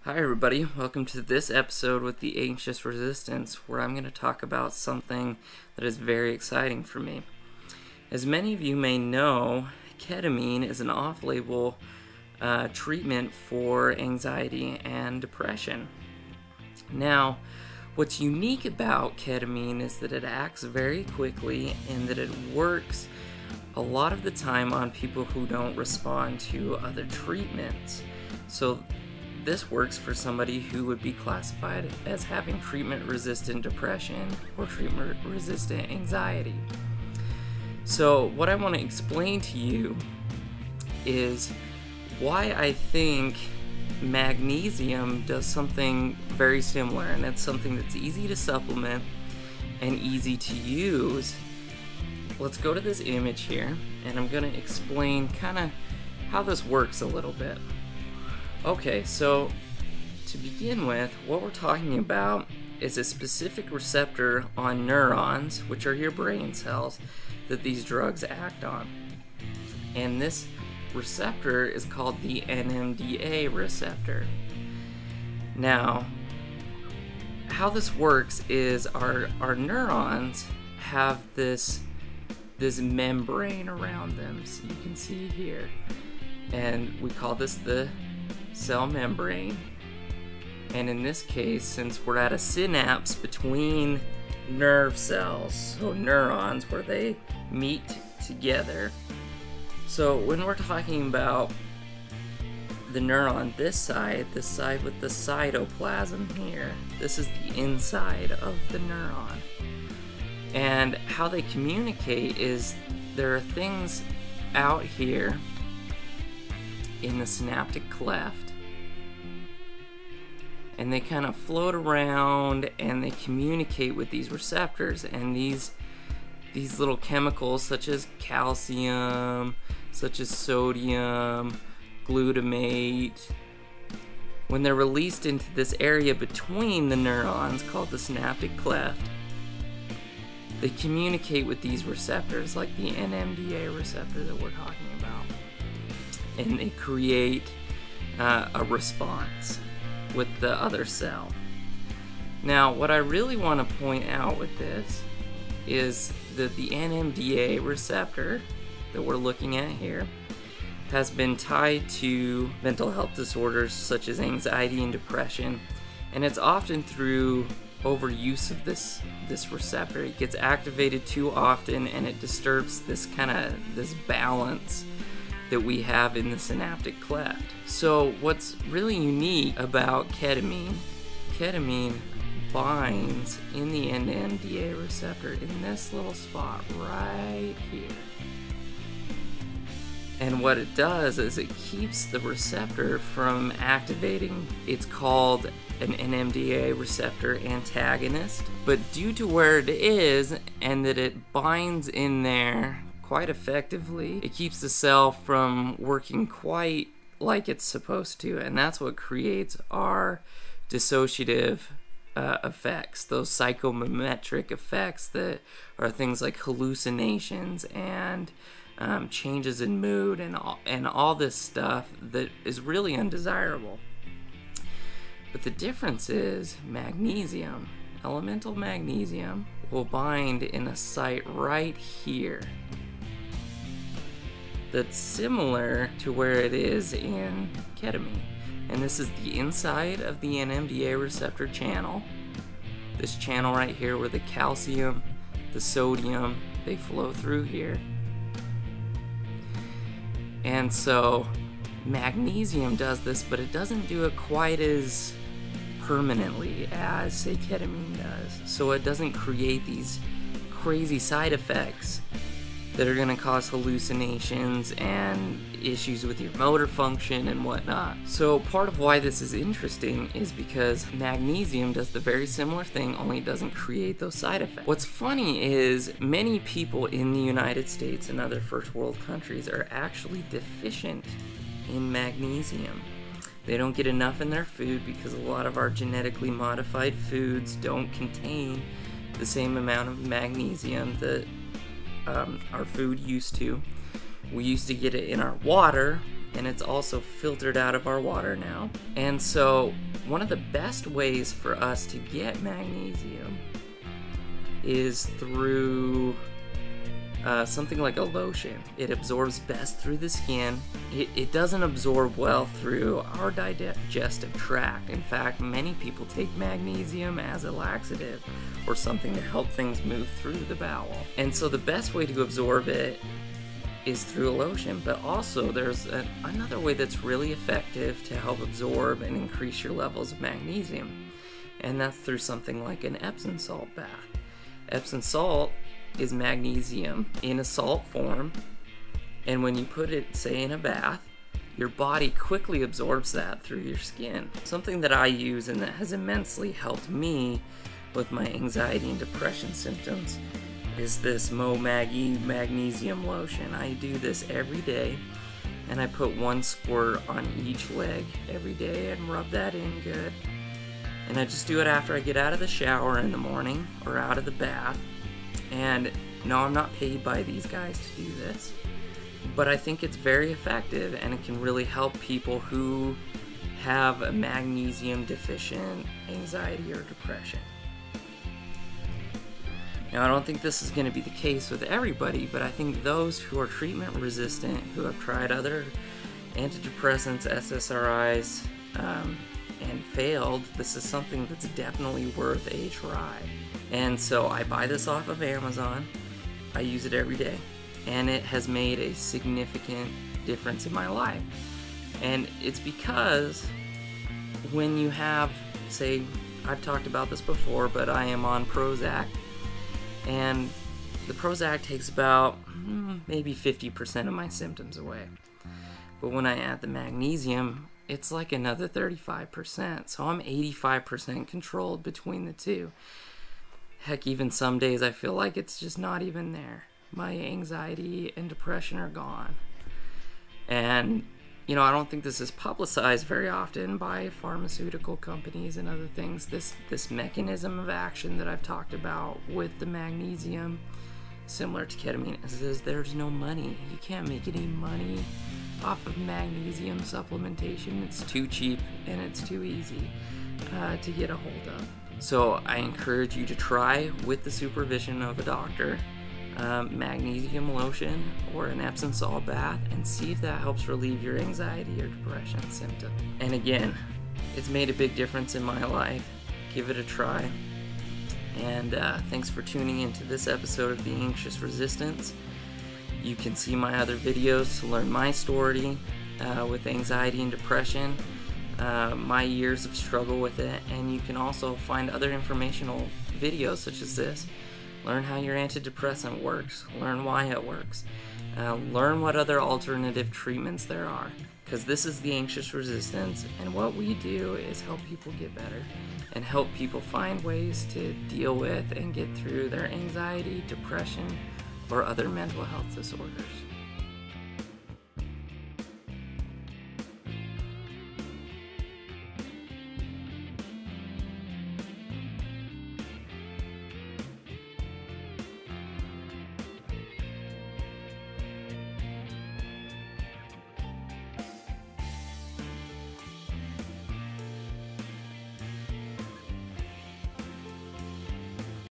Hi everybody, welcome to this episode with the Anxious Resistance, where I'm going to talk about something that is very exciting for me. As many of you may know, ketamine is an off-label treatment for anxiety and depression. Now, what's unique about ketamine is that it acts very quickly and that it works a lot of the time on people who don't respond to other treatments. So this works for somebody who would be classified as having treatment-resistant depression or treatment-resistant anxiety. So what I want to explain to you is why I think magnesium does something very similar, and it's something that's easy to supplement and easy to use. Let's go to this image here, and I'm going to explain kind of how this works a little bit. Okay, so to begin with, what we're talking about is a specific receptor on neurons, which are your brain cells, that these drugs act on. And this receptor is called the NMDA receptor. Now, how this works is our neurons have this membrane around them, so you can see here. And we call this the cell membrane, and in this case, since we're at a synapse between nerve cells, so neurons where they meet together. So when we're talking about the neuron, this side with the cytoplasm here, this is the inside of the neuron. And how they communicate is there are things out here in the synaptic cleft, and they kind of float around and they communicate with these receptors, and these little chemicals such as calcium, such as sodium, glutamate, when they're released into this area between the neurons called the synaptic cleft, they communicate with these receptors like the NMDA receptor that we're talking about, and they create a response with the other cell. Now, what I really want to point out with this is that the NMDA receptor that we're looking at here has been tied to mental health disorders such as anxiety and depression, and it's often through overuse of this receptor. It gets activated too often and it disturbs this balance that we have in the synaptic cleft. So what's really unique about ketamine binds in the NMDA receptor in this little spot right here. And what it does is it keeps the receptor from activating. It's called an NMDA receptor antagonist, but due to where it is and that it binds in there quite effectively, it keeps the cell from working quite like it's supposed to, and that's what creates our dissociative effects, those psychomimetic effects that are things like hallucinations and changes in mood and all this stuff that is really undesirable. But the difference is magnesium, elemental magnesium, will bind in a site right here that's similar to where it is in ketamine. And this is the inside of the NMDA receptor channel. This channel right here where the calcium, the sodium, they flow through here. And so magnesium does this, but it doesn't do it quite as permanently as, say, ketamine does. So it doesn't create these crazy side effects that are going to cause hallucinations and issues with your motor function and whatnot. So part of why this is interesting is because magnesium does the very similar thing, only it doesn't create those side effects. What's funny is many people in the United States and other first world countries are actually deficient in magnesium. They don't get enough in their food because a lot of our genetically modified foods don't contain the same amount of magnesium that our food used to. We used to get it in our water, and it's also filtered out of our water now. And so one of the best ways for us to get magnesium is through something like a lotion. It absorbs best through the skin. It doesn't absorb well through our digestive tract. In fact, many people take magnesium as a laxative or something to help things move through the bowel. And so the best way to absorb it is through a lotion, but also there's another way that's really effective to help absorb and increase your levels of magnesium, and that's through something like an Epsom salt bath. Epsom salt is magnesium in a salt form, and when you put it, say, in a bath, your body quickly absorbs that through your skin. Something that I use and that has immensely helped me with my anxiety and depression symptoms is this magnesium lotion. I do this every day, and I put 1 squirt on each leg every day and rub that in good. And I just do it after I get out of the shower in the morning or out of the bath. And no, I'm not paid by these guys to do this, but I think it's very effective, and it can really help people who have a magnesium deficient anxiety or depression. Now, I don't think this is going to be the case with everybody, but I think those who are treatment resistant, who have tried other antidepressants, SSRIs, and failed, this is something that's definitely worth a try. And so I buy this off of Amazon. I use it every day, and it has made a significant difference in my life. And it's because when you have, say, I've talked about this before, but I am on Prozac, and the Prozac takes about maybe 50% of my symptoms away. But when I add the magnesium, it's like another 35%. So I'm 85% controlled between the two. Heck, even some days I feel like it's just not even there. My anxiety and depression are gone. And, you know, I don't think this is publicized very often by pharmaceutical companies and other things. This mechanism of action that I've talked about with the magnesium, similar to ketamine, is there's no money. You can't make any money off of magnesium supplementation. It's too cheap and it's too easy to get a hold of. So I encourage you to try, with the supervision of a doctor, magnesium lotion or an Epsom salt bath, and see if that helps relieve your anxiety or depression symptom. And again, it's made a big difference in my life. Give it a try. And thanks for tuning into this episode of The Anxious Resistance. You can see my other videos to learn my story with anxiety and depression, my years of struggle with it, and you can also find other informational videos such as this. Learn how your antidepressant works, learn why it works, learn what other alternative treatments there are, because this is The Anxious Resistance, and what we do is help people get better and help people find ways to deal with and get through their anxiety, depression, or other mental health disorders.